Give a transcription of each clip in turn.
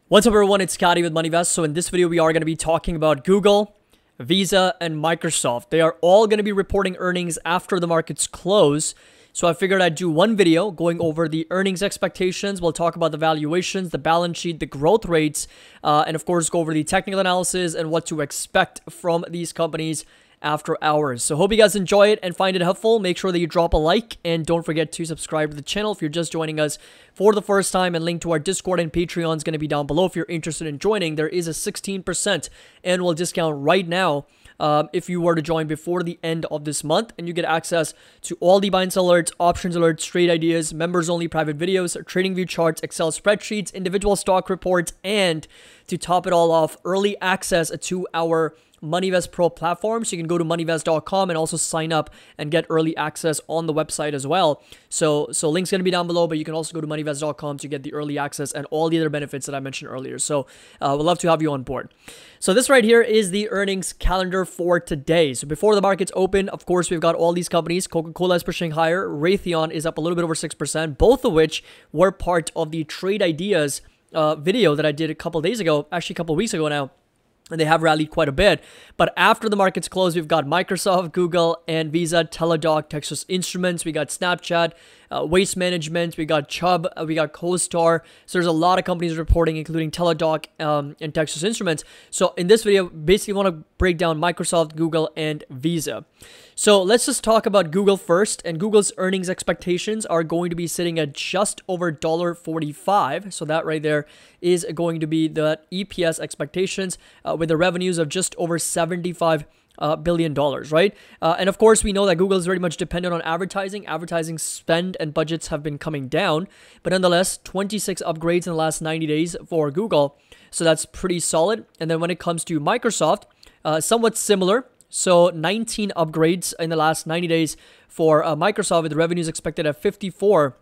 What's up everyone, it's Scotty with MoneyVest. So in this video, we are going to be talking about Google, Visa, and Microsoft. They are all going to be reporting earnings after the markets close. So I figured I'd do one video going over the earnings expectations. We'll talk about the valuations, the balance sheet, the growth rates, and of course go over the technical analysis and what to expect from these companies after hours. So hope you guys enjoy it and find it helpful. Make sure that you drop a like and don't forget to subscribe to the channel if you're just joining us for the first time, and link to our Discord and Patreon is going to be down below if you're interested in joining. There is a 16% annual discount right now if you were to join before the end of this month, and you get access to all the buy and sell alerts, options alerts, trade ideas, members only private videos, trading view charts, Excel spreadsheets, individual stock reports, and to top it all off, early access to our MoneyVest Pro platform. So you can go to moneyvest.com and also sign up and get early access on the website as well. So link's going to be down below, but you can also go to moneyvest.com to get the early access and all the other benefits that I mentioned earlier. So we'd love to have you on board. So this right here is the earnings calendar for today. So before the markets open, of course, we've got all these companies. Coca-Cola is pushing higher. Raytheon is up a little bit over 6%, both of which were part of the Trade Ideas video that I did a couple days ago, actually a couple weeks ago now. And they have rallied quite a bit. But after the markets close, we've got Microsoft, Google, and Visa, Teladoc, Texas Instruments. We got Snapchat, Waste Management. We got Chubb. We got CoStar. So there's a lot of companies reporting, including Teladoc and Texas Instruments. So in this video, basically want to break down Microsoft, Google, and Visa. So let's just talk about Google first. And Google's earnings expectations are going to be sitting at just over $1.45. So that right there is going to be the EPS expectations with the revenues of just over $75 billion, right? And of course, we know that Google is very much dependent on advertising. Advertising spend and budgets have been coming down, but nonetheless, 26 upgrades in the last 90 days for Google. So that's pretty solid. And then when it comes to Microsoft, somewhat similar. So 19 upgrades in the last 90 days for Microsoft, with revenues expected at $54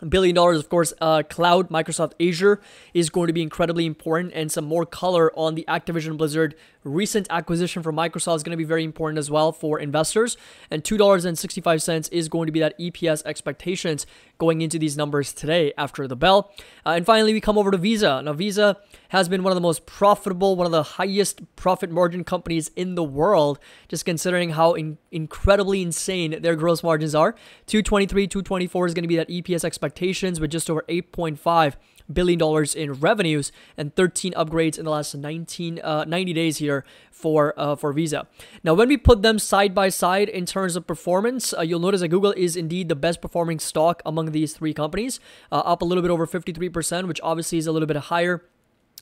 billion. Of course, cloud, Microsoft Azure is going to be incredibly important, and some more color on the Activision Blizzard recent acquisition from Microsoft is going to be very important as well for investors. And $2.65 is going to be that EPS expectations going into these numbers today after the bell. And finally, we come over to Visa. Now, Visa has been one of the most profitable, one of the highest profit margin companies in the world, just considering how incredibly insane their gross margins are. 223, 224 is going to be that EPS expectations, with just over $8.5 billion in revenues and 13 upgrades in the last 90 days here for Visa. Now, when we put them side by side in terms of performance, you'll notice that Google is indeed the best performing stock among these three companies, up a little bit over 53%, which obviously is a little bit higher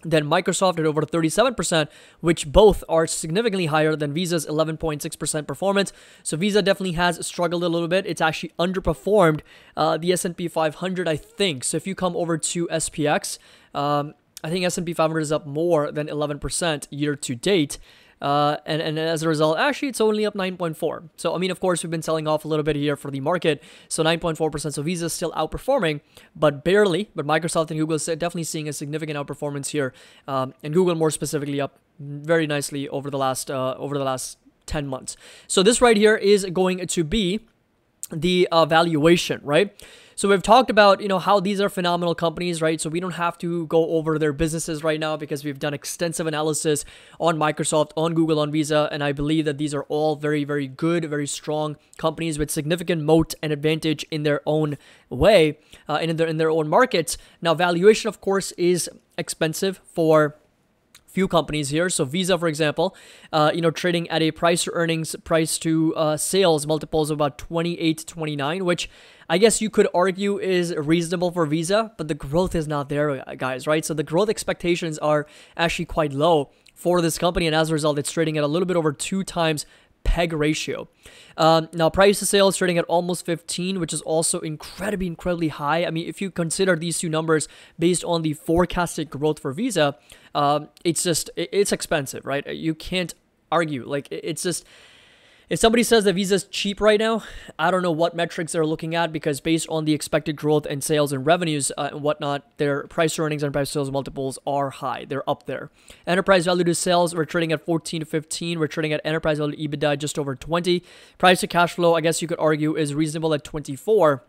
than Microsoft at over 37%, which both are significantly higher than Visa's 11.6% performance. So Visa definitely has struggled a little bit. It's actually underperformed the S&P 500, I think. So if you come over to SPX, I think S&P 500 is up more than 11% year to date. And as a result, actually, it's only up 9.4. So, I mean, of course, we've been selling off a little bit here for the market. So 9.4%. So Visa is still outperforming, but barely. But Microsoft and Google is definitely seeing a significant outperformance here. And Google more specifically up very nicely over the last 10 months. So this right here is going to be the valuation, right? So we've talked about, how these are phenomenal companies, right? So we don't have to go over their businesses right now because we've done extensive analysis on Microsoft, on Google, on Visa, and I believe that these are all very, very good, very strong companies with significant moat and advantage in their own way, and in their own markets. Now, valuation, of course, is expensive for few companies here. So Visa, for example, trading at a price to earnings, price to sales multiples of about 28, 29, which I guess you could argue is reasonable for Visa, but the growth is not there, guys, right? So the growth expectations are actually quite low for this company, and as a result, it's trading at a little bit over 2 times PEG ratio. Now, price to sales trading at almost 15, which is also incredibly high. I mean, if you consider these two numbers based on the forecasted growth for Visa, it's expensive, right? You can't argue. Like, it's just, if somebody says that Visa's cheap right now, I don't know what metrics they're looking at, because based on the expected growth and sales and revenues and whatnot, their price to earnings and price to sales multiples are high. They're up there. Enterprise value to sales, we're trading at 14 to 15. We're trading at enterprise value to EBITDA just over 20. Price to cash flow, I guess you could argue, is reasonable at 24.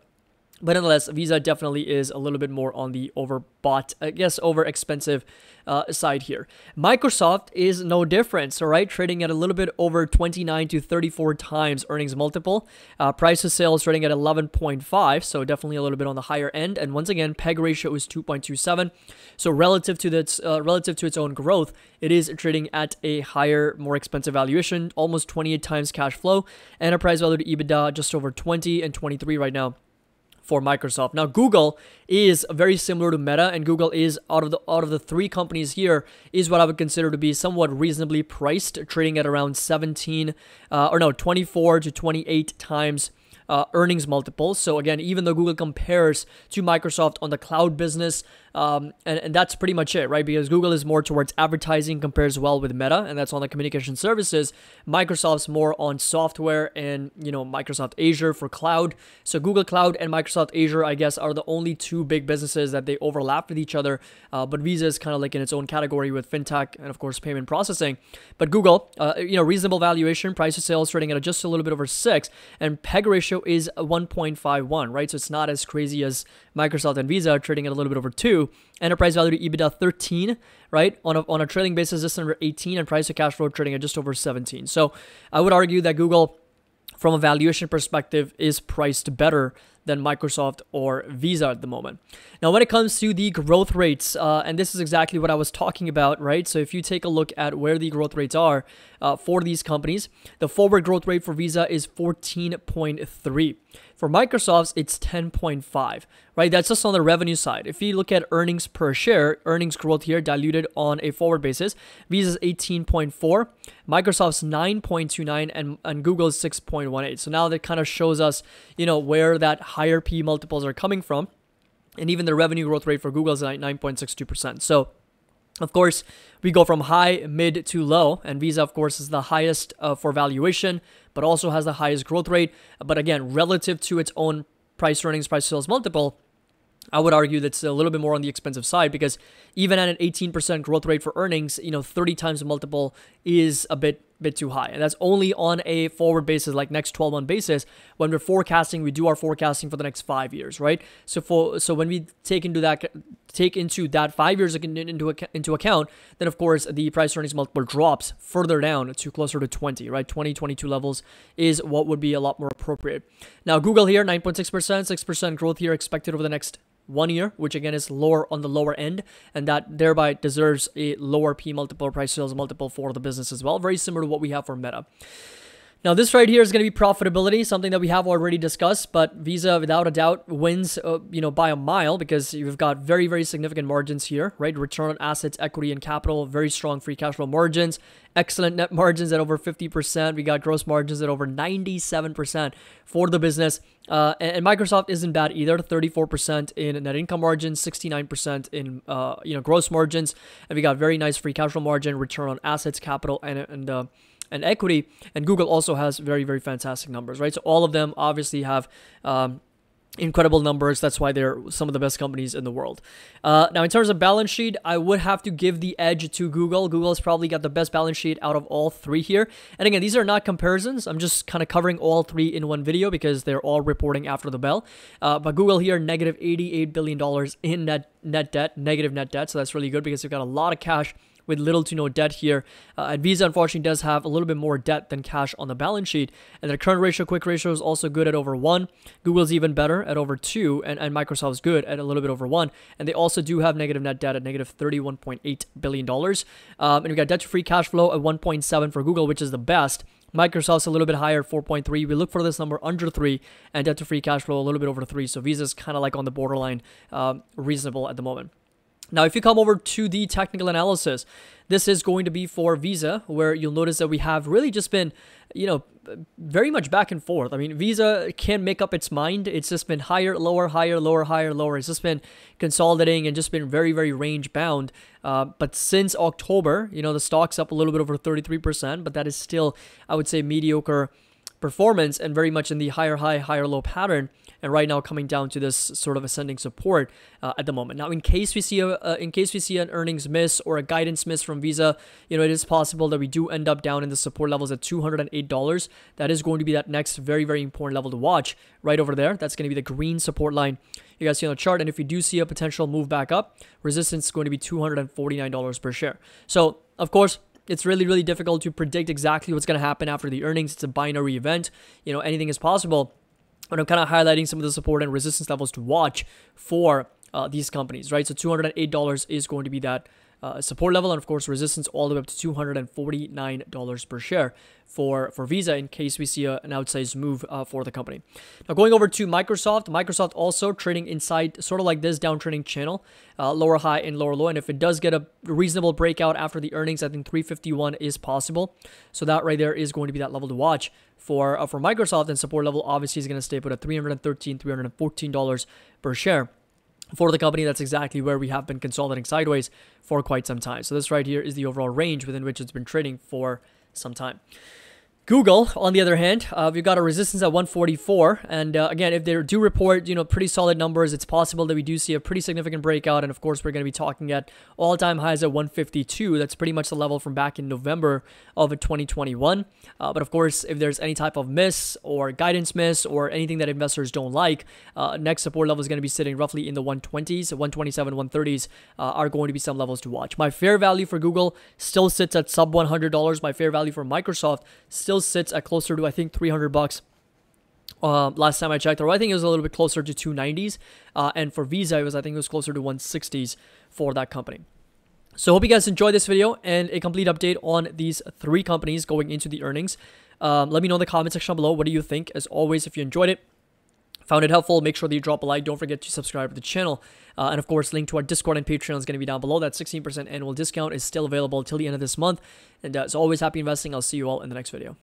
But nonetheless, Visa definitely is a little bit more on the overbought, I guess, over expensive side here. Microsoft is no different, all right? Trading at a little bit over 29 to 34 times earnings multiple. Price to sales trading at 11.5, so definitely a little bit on the higher end. And once again, PEG ratio is 2.27. So relative to its own growth, it is trading at a higher, more expensive valuation, almost 28 times cash flow. Enterprise value to EBITDA just over 20 and 23 right now for Microsoft. Now, Google is very similar to Meta, and Google is out of the three companies here is what I would consider to be somewhat reasonably priced, trading at around 24 to 28 times earnings multiples. So again, even though Google compares to Microsoft on the cloud business, and that's pretty much it, right? Because Google is more towards advertising, compares well with Meta, and that's on the communication services. Microsoft's more on software and, Microsoft Azure for cloud. So Google Cloud and Microsoft Azure, I guess, are the only two big businesses that they overlap with each other. But Visa is kind of like in its own category with fintech and, of course, payment processing. But Google, reasonable valuation, price to sales trading at just a little bit over 6, and PEG ratio is 1.51, right? So it's not as crazy as Microsoft and Visa, trading at a little bit over 2. Enterprise value to EBITDA 13, right? On a trailing basis, just under 18, and price to cash flow trading at just over 17. So I would argue that Google, from a valuation perspective, is priced better than Microsoft or Visa at the moment. Now, when it comes to the growth rates, and this is exactly what I was talking about, right? So if you take a look at where the growth rates are for these companies, the forward growth rate for Visa is 14.3. For Microsoft's, it's 10.5, right? That's just on the revenue side. If you look at earnings per share, earnings growth here diluted on a forward basis, Visa's 18.4, Microsoft's 9.29, and Google's 6.18. So now that kind of shows us, where that higher P multiples are coming from. And even the revenue growth rate for Google is like 9.62%. So, of course, we go from high, mid to low, and Visa, of course, is the highest for valuation, but also has the highest growth rate. But again, relative to its own price earnings, price sales multiple, I would argue that's a little bit more on the expensive side, because even at an 18% growth rate for earnings, 30 times the multiple is a bit too high. And that's only on a forward basis, like next 12-month basis. When we're forecasting, we do our forecasting for the next 5 years, right? So when we take into that 5 years into account, then of course the price earnings multiple drops further down to closer to 20, right? 20, 22 levels is what would be a lot more appropriate. Now, Google here, 9.6%, 6% growth here expected over the next 1 year, which again is lower on the lower end, and that thereby deserves a lower P multiple, price sales multiple for the business as well. Very similar to what we have for Meta. Now, this right here is going to be profitability, something that we have already discussed, but Visa, without a doubt, wins, by a mile, because you've got very, very significant margins here, right? Return on assets, equity, and capital, very strong free cash flow margins, excellent net margins at over 50%. We got gross margins at over 97% for the business. And Microsoft isn't bad either, 34% in net income margins, 69% in, gross margins. And we got very nice free cash flow margin, return on assets, capital, and equity. And Google also has very, very fantastic numbers, right? So all of them obviously have incredible numbers. That's why they're some of the best companies in the world. Now, in terms of balance sheet, I would have to give the edge to Google. Google's probably got the best balance sheet out of all three here. And again, these are not comparisons. I'm just kind of covering all three in one video because they're all reporting after the bell. But Google here, negative $88 billion in net debt, negative net debt. So that's really good because they've got a lot of cash with little to no debt here. And Visa, unfortunately, does have a little bit more debt than cash on the balance sheet. And their current ratio, quick ratio, is also good at over 1. Google's even better at over 2. And Microsoft's good at a little bit over 1. And they also do have negative net debt at negative $31.8 billion. And we got debt to free cash flow at 1.7 for Google, which is the best. Microsoft's a little bit higher, 4.3. We look for this number under 3, and debt to free cash flow a little bit over 3. So Visa's kind of like on the borderline reasonable at the moment. Now, if you come over to the technical analysis, this is going to be for Visa, where you'll notice that we have really just been, very much back and forth. I mean, Visa can't make up its mind. It's just been higher, lower, higher, lower, higher, lower. It's just been consolidating and just been very, very range bound. But since October, the stock's up a little bit over 33%, but that is still, I would say, mediocre performance and very much in the higher high, higher low pattern. and right now coming down to this sort of ascending support at the moment. Now, in case we see an earnings miss or a guidance miss from Visa, it is possible that we do end up down in the support levels at $208. That is going to be that next very, very important level to watch right over there. That's going to be the green support line you guys see on the chart. And if we do see a potential move back up, resistance is going to be $249 per share. So, of course, it's really, really difficult to predict exactly what's going to happen after the earnings. It's a binary event. Anything is possible. But I'm kind of highlighting some of the support and resistance levels to watch for these companies, right? So $208 is going to be that support level, and of course resistance all the way up to $249 per share for Visa in case we see an outsized move for the company. Now going over to Microsoft also trading inside sort of like this downtrending channel, lower high and lower low, and if it does get a reasonable breakout after the earnings, I think 351 is possible. So that right there is going to be that level to watch for Microsoft, and support level obviously is going to stay put at $313, $314 per share. For the company, that's exactly where we have been consolidating sideways for quite some time. So this right here is the overall range within which it's been trading for some time. Google, on the other hand, we've got a resistance at 144, and again, if they do report, pretty solid numbers, it's possible that we do see a pretty significant breakout, and of course, we're going to be talking at all-time highs at 152. That's pretty much the level from back in November of 2021. But of course, if there's any type of miss or guidance miss or anything that investors don't like, next support level is going to be sitting roughly in the 120s, 127, 130s are going to be some levels to watch. My fair value for Google still sits at sub $100. My fair value for Microsoft still sits at closer to, I think, $300 last time I checked, or I think it was a little bit closer to 290s, and for Visa I think it was closer to 160s for that company. So hope you guys enjoyed this video and a complete update on these three companies going into the earnings. Let me know in the comment section below, what do you think? As always, if you enjoyed it, found it helpful, make sure that you drop a like. Don't forget to subscribe to the channel. And of course, link to our Discord and Patreon is going to be down below. That 16% annual discount is still available till the end of this month. And as always, happy investing. I'll see you all in the next video.